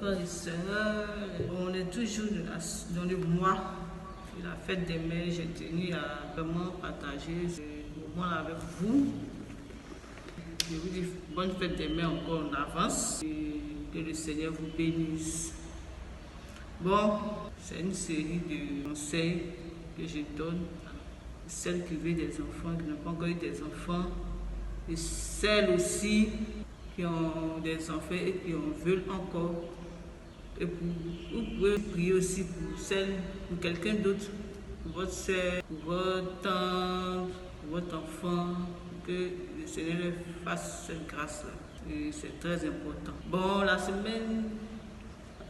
frères et sœurs, on est toujours dans le mois de la fête des mères. J'ai tenu à vraiment partager ce moment avec vous. Je vous dis bonne fête des mères encore en avance et que le Seigneur vous bénisse. Bon, c'est une série de conseils que je donne à celles qui veulent des enfants, qui n'ont pas encore eu des enfants, et celles aussi qui ont des enfants et qui en veulent encore. Et vous pouvez prier aussi pour celles, pour quelqu'un d'autre, pour votre soeur, pour votre tante, pour votre enfant, que le Seigneur leur fasse cette grâce-là. Et c'est très important. Bon, la semaine,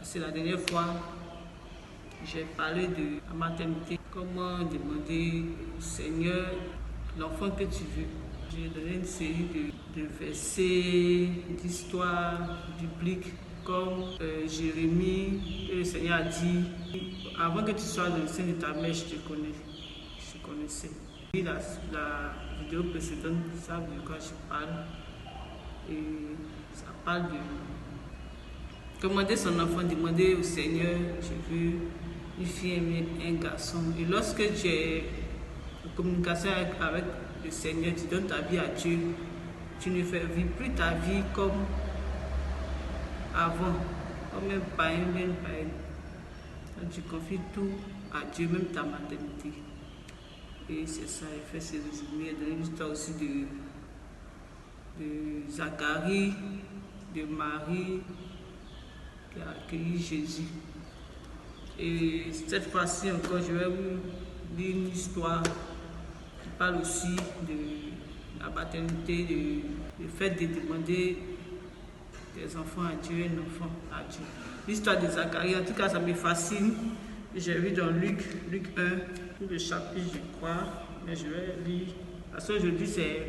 c'est la dernière fois, j'ai parlé de la maternité. Comment demander au Seigneur l'enfant que tu veux. J'ai donné une série de versets, d'histoires bibliques, comme Jérémie, et le Seigneur a dit, avant que tu sois dans le sein de ta mère, je te connaissais. Et la vidéo précédente, vous savez de quoi je parle. Et ça parle de commander son enfant, demander au Seigneur, je veux une fille et un garçon. Et lorsque tu es en communication avec le Seigneur, tu donnes ta vie à Dieu, tu ne fais plus ta vie comme avant, comme un païen, bien païen. Tu confies tout à Dieu, même ta maternité. Et c'est ça, il fait ce résumé. Il a donné l'histoire aussi de Zacharie, de Marie, qui a accueilli Jésus. Et cette fois-ci encore, je vais vous lire une histoire qui parle aussi de la maternité, du fait de demander des enfants à Dieu, un enfant à Dieu. L'histoire de Zacharie, en tout cas, ça me fascine. J'ai vu dans Luc 1, tout le chapitre, je crois, mais je vais lire. Parce qu'aujourd'hui, c'est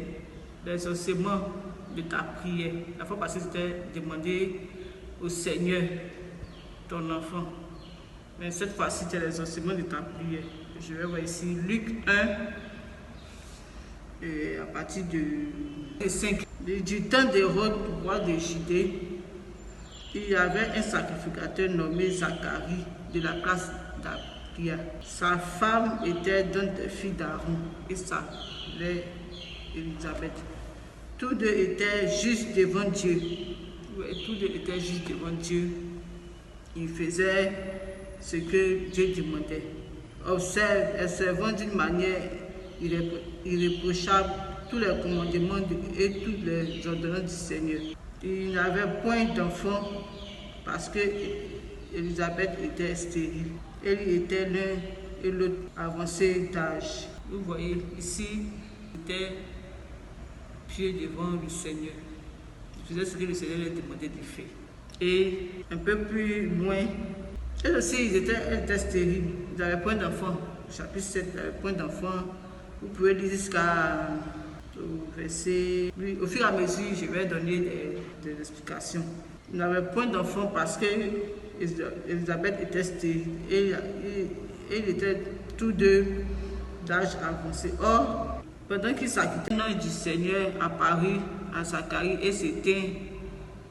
l'exaucement de ta prière. La fois passée, c'était demander au Seigneur ton enfant. Mais cette fois-ci, c'est l'exaucement de ta prière. Je vais voir ici Luc 1, et à partir de 5. Du temps d'Hérode, roi de Judée, il y avait un sacrificateur nommé Zacharie de la classe d'Abia. Sa femme était d'une des filles d'Aaron et sa mère Élisabeth. Tous deux étaient justes devant Dieu. Tous deux étaient justes devant Dieu. Ils faisaient ce que Dieu demandait. Observant d'une manière irréprochable tous les commandements et toutes les ordonnances du Seigneur. Il n'avait point d'enfant parce que Élisabeth était stérile. Elle était l'un et l'autre avancés d'âge. Vous voyez, ici, il était pieux devant le Seigneur. Il faisait ce que le Seigneur lui demandait de faire. Et un peu plus loin, elles aussi, elles étaient stériles. Ils n'avaient point d'enfant. Chapitre 7, ils n'avaient point d'enfant. Vous pouvez lire jusqu'à verset. Au fur et à mesure, je vais donner des explications. Ils n'avaient point d'enfant parce que Élisabeth était stérile et ils étaient tous deux d'âge avancé. Or, pendant qu'ils s'acquittaient, l'ange du Seigneur apparut à Zacharie et s'éteint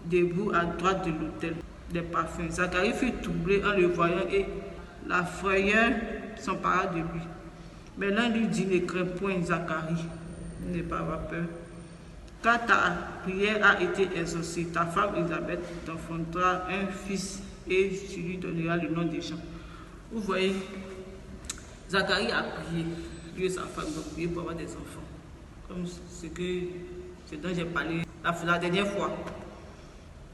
debout à droite de l'autel des parfums. Zacharie fut troublé en le voyant et la frayeur s'empara de lui. Mais l'un lui dit, ne crains point, Zacharie, n'aie pas avoir peur, car ta prière a été exaucée. Ta femme Élisabeth t'enfantera un fils et tu lui donneras le nom de Jean. Vous voyez, Zacharie a prié, lui et sa femme ont prié pour avoir des enfants. Comme ce dont j'ai parlé la dernière fois.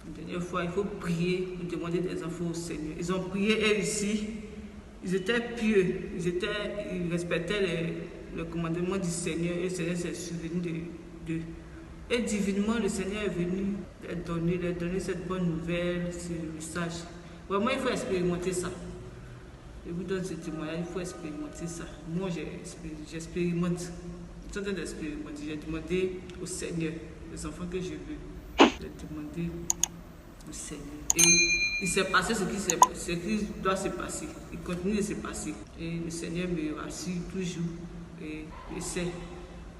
La dernière fois, il faut prier pour demander des enfants au Seigneur. Ils ont prié, elles ici. Ils étaient pieux, ils respectaient le commandement du Seigneur et le Seigneur s'est souvenu d'eux. Et divinement, le Seigneur est venu leur donner cette bonne nouvelle, ce message. Vraiment, il faut expérimenter ça. Je vous donne ce témoignage, il faut expérimenter ça. Moi, j'expérimente. Je suis en train d'expérimenter. J'ai demandé au Seigneur les enfants que je veux. J'ai demandé au Seigneur. Et il s'est passé ce qui doit se passer. Il continue de se passer. Et le Seigneur me rassure toujours. Et il sait,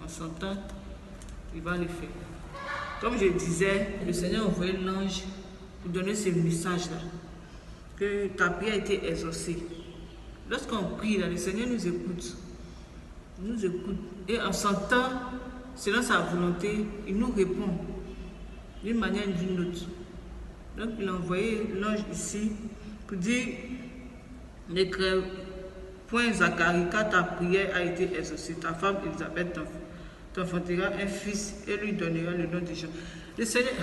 en son temps, il va le faire. Comme je disais, le Seigneur a envoyé l'ange pour donner ce message-là. que ta prière a été exaucée. Lorsqu'on prie, là, le Seigneur nous écoute. Il nous écoute. Et en sentant, selon sa volonté, il nous répond d'une manière ou d'une autre. Donc, il a envoyé l'ange ici pour dire, n'écris point Zacharie, car ta prière a été exaucée. Ta femme Elisabeth t'enfantera un fils et lui donnera le nom de Jean. Le Seigneur,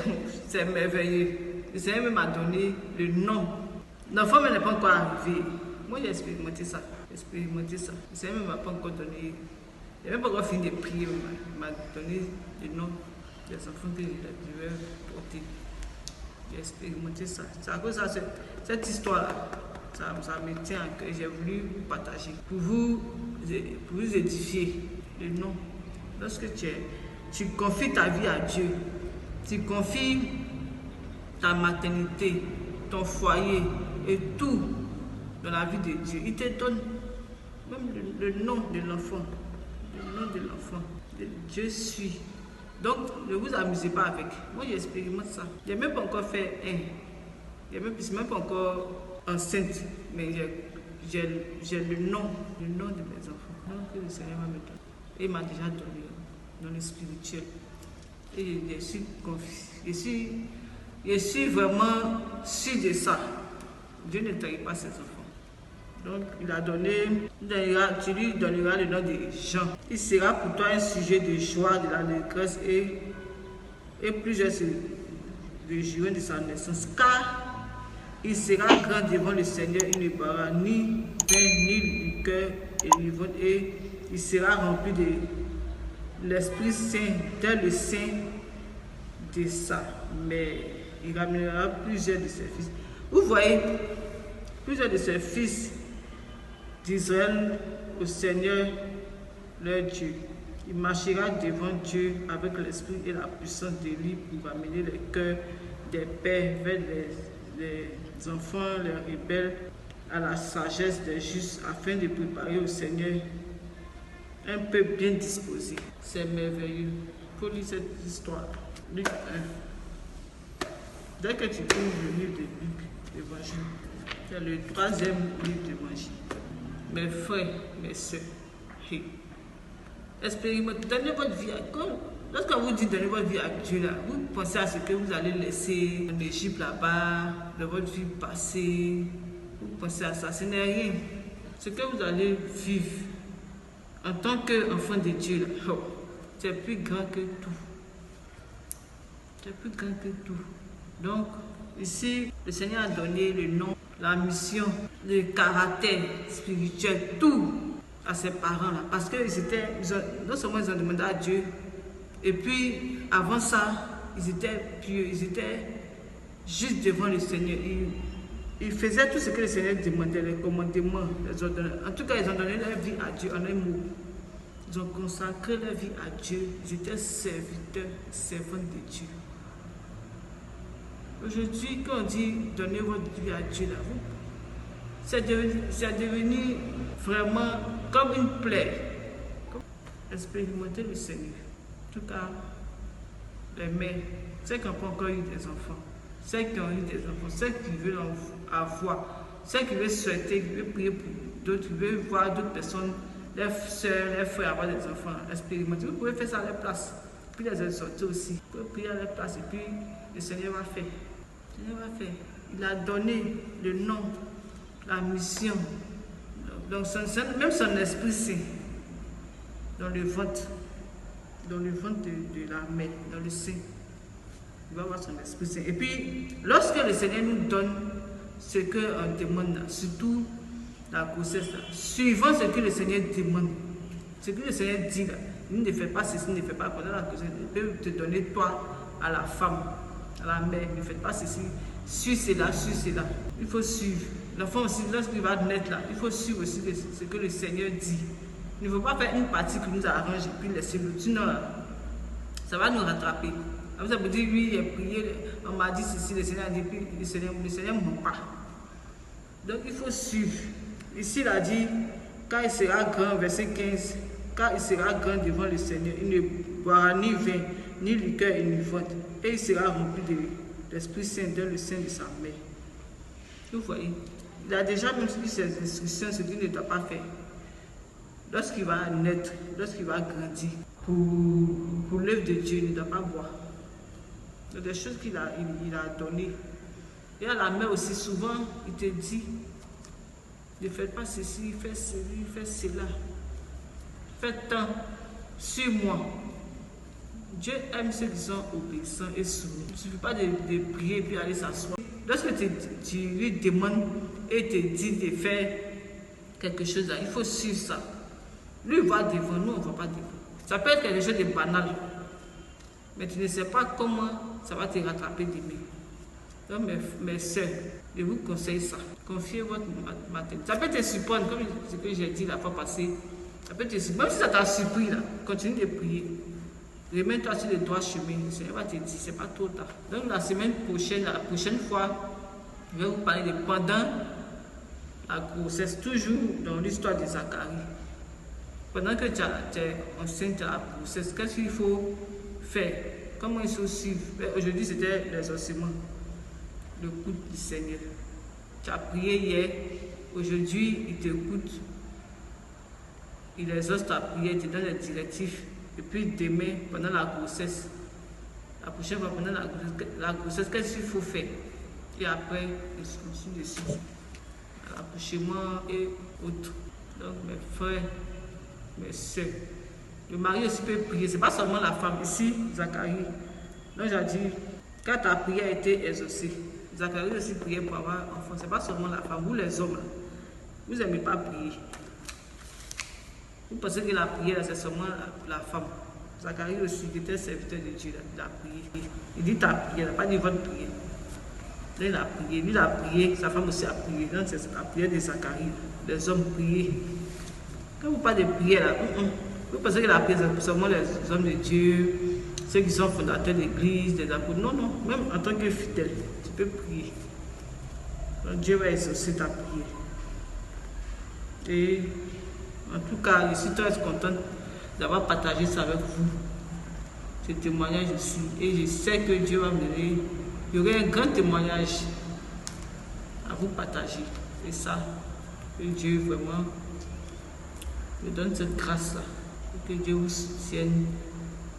c'est merveilleux. Le Seigneur m'a donné le nom. L'enfant n'est pas encore arrivé. Moi, j'ai expérimenté ça. Le Seigneur ne m'a pas encore donné. Il n'a même pas encore fini de prier. Il m'a donné le nom des enfants que je devais porter. J'ai expérimenté ça. C'est à cause de ça, cette histoire-là, ça me tient à cœur. J'ai voulu vous partager pour vous édifier le nom. Lorsque tu confies ta vie à Dieu, tu confies ta maternité, ton foyer et tout dans la vie de Dieu, il te donne même le nom de l'enfant. Le nom de l'enfant. Dieu suit. Donc, ne vous amusez pas avec. Moi, j'expérimente ça. Je n'ai même pas encore fait un. Je ne suis même pas encore enceinte. Mais j'ai le nom de mes enfants. Donc, que le Seigneur m'a donné. Et il m'a déjà donné dans le spirituel. Et je suis vraiment sûr de ça. Dieu ne trahit pas ses enfants. Donc, tu lui donneras le nom de Jean. Il sera pour toi un sujet de joie, de l'allégresse et plusieurs se réjouiront de sa naissance. Car il sera grand devant le Seigneur, il ne boira ni vin, ni liqueur et ni vodka, et il sera rempli de l'Esprit Saint, dès le sein de sa mère. Il ramènera plusieurs de ses fils. Vous voyez, plusieurs de ses fils d'Israël au Seigneur leur Dieu. Il marchera devant Dieu avec l'esprit et la puissance de lui pour amener les cœurs des pères vers les enfants, les rebelles, à la sagesse des justes, afin de préparer au Seigneur un peuple bien disposé. C'est merveilleux. Il faut lire cette histoire. Luc 1. Dès que tu ouvres le livre de Luc, l'évangile, c'est le 3e livre d'évangile. Mes frères, mes soeurs, expérimentez, donnez votre vie à Dieu. Lorsqu'on vous dit donner votre vie à Dieu, là, vous pensez à ce que vous allez laisser en Égypte là-bas, de votre vie passée. Vous pensez à ça, ce n'est rien. Ce que vous allez vivre en tant qu'enfant de Dieu, là, c'est plus grand que tout. C'est plus grand que tout. Donc, ici, le Seigneur a donné le nom, la mission, le caractère spirituel, tout à ses parents là. Parce que non seulement ils ont demandé à Dieu, et puis avant ça, ils étaient pieux, ils étaient juste devant le Seigneur. Ils faisaient tout ce que le Seigneur demandait, les commandements, les ordonnances. En tout cas, ils ont donné leur vie à Dieu en un mot. Ils ont consacré leur vie à Dieu. Ils étaient serviteurs, servants de Dieu. Aujourd'hui, quand on dit donner votre vie à Dieu, là, c'est devenu vraiment comme une plaie. Expérimenter le Seigneur. En tout cas, les mères, ceux qui n'ont pas encore eu des enfants, ceux qui ont eu des enfants, ceux qui veulent en avoir, ceux qui veulent souhaiter, qui veulent prier pour d'autres, qui veulent voir d'autres personnes, leurs soeurs, leurs frères avoir des enfants, expérimenter. Vous pouvez faire ça à leur place. Puis les exhorter aussi. Vous pouvez prier à leur place et puis le Seigneur va faire. Le Seigneur va faire. Il a donné le nom, la mission. Donc même son Esprit Saint dans le ventre de la mère, dans le sein. Il va avoir son Esprit Saint. Et puis, lorsque le Seigneur nous donne ce qu'on demande, surtout la grossesse, là, suivant ce que le Seigneur demande, ce que le Seigneur dit, là, il ne fait pas ceci, ne fait pas pendant la grossesse, il peut te donner toi à la femme, à la mère, ne faites pas ceci, suis cela, suis cela. Il faut suivre. L'enfant aussi, lorsqu'il va naître là, il faut suivre aussi ce que le Seigneur dit. Il ne faut pas faire une partie qui nous arrange et puis laisser l'autre. Sinon, ça va nous rattraper. Après, ça veut dire, oui, j'ai prié, on m'a dit ceci, le Seigneur a dit, puis le Seigneur ne ment pas. Donc, il faut suivre. Ici, il a dit, quand il sera grand, verset 15, quand il sera grand devant le Seigneur, il ne boira ni vin, ni liqueur, ni vodka, et il sera rempli de l'Esprit Saint dans le sein de sa mère. Vous voyez, il a déjà même suivi ses instructions, ce qu'il ne doit pas faire. Lorsqu'il va naître, lorsqu'il va grandir, pour l'œuvre de Dieu, il ne doit pas boire. Donc des choses qu'il a données. Et à la mère aussi, souvent, il te dit, ne faites pas ceci, faites ceci, faites cela. Faites tant, suis-moi. Dieu aime ceux qui sont obéissants et soumis. Il ne suffit pas de prier puis aller s'asseoir. Lorsque tu lui demandes et te dit de faire quelque chose, là, il faut suivre ça. Lui va devant, nous on ne va pas devant. Ça peut être quelque chose de banal, mais tu ne sais pas comment ça va te rattraper demain. Donc mes soeurs, je vous conseille ça. Confiez votre maternité. Ça peut te surprendre, comme ce que j'ai dit la fois passée. Ça peut te surprendre. Même si ça t'a surpris, là, continue de prier. Remets-toi sur le droit chemin. Le Seigneur va te dire, c'est pas trop tard. Donc la semaine prochaine, la prochaine fois, je vais vous parler de pendant la grossesse, toujours dans l'histoire de Zacharie. Pendant que tu es enceinte à la grossesse, qu'est-ce qu'il faut faire? Comment il faut suivre? Aujourd'hui, c'était l'exaucement, le coup du Seigneur. Tu as prié hier, aujourd'hui, il t'écoute, il exauce ta prière, il te donne les directives. Et puis demain, pendant la grossesse, la prochaine fois, pendant la grossesse, qu'est-ce qu'il faut faire? Et après, il continue de suivre. L'accouchement et autres. Donc, mes frères, mes soeurs, le mari aussi peut prier, c'est pas seulement la femme. Ici, Zacharie, donc j'ai dit, quand ta prière a été exaucée, Zacharie aussi priait pour avoir enfant, c'est pas seulement la femme. Vous les hommes, vous n'aimez pas prier. Vous pensez que la prière, c'est seulement la femme. Zacharie aussi, qui était serviteur de Dieu, il a prié. Il dit ta prière, il n'a pas dit votre prière. Là, il a prié, lui il a prié, sa femme aussi a prié. Donc c'est la prière de Zacharie. Les hommes priaient. Quand vous parlez de prière, là, vous pensez que la prière, c'est seulement les hommes de Dieu, ceux qui sont fondateurs de l'église, des apôtres. Non, non, même en tant que fidèle, tu peux prier. Donc Dieu va exaucer ta prière. Et en tout cas, je suis très contente d'avoir partagé ça avec vous, ce témoignage aussi. Et je sais que Dieu va me donner, il y aurait un grand témoignage à vous partager. C'est ça, que Dieu vraiment me donne cette grâce-là. Que Dieu vous soutienne.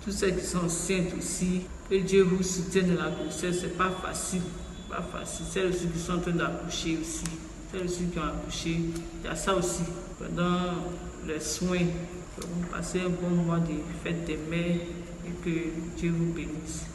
Tous ceux qui sont enceintes aussi, que Dieu vous soutienne dans la grossesse. C'est pas facile, c'est pas facile. Celles aussi qui sont en train d'accoucher aussi. Celles aussi qui ont accouché, il y a ça aussi. Pendant les soins, vous passez un bon mois de fête des mères et que Dieu vous bénisse.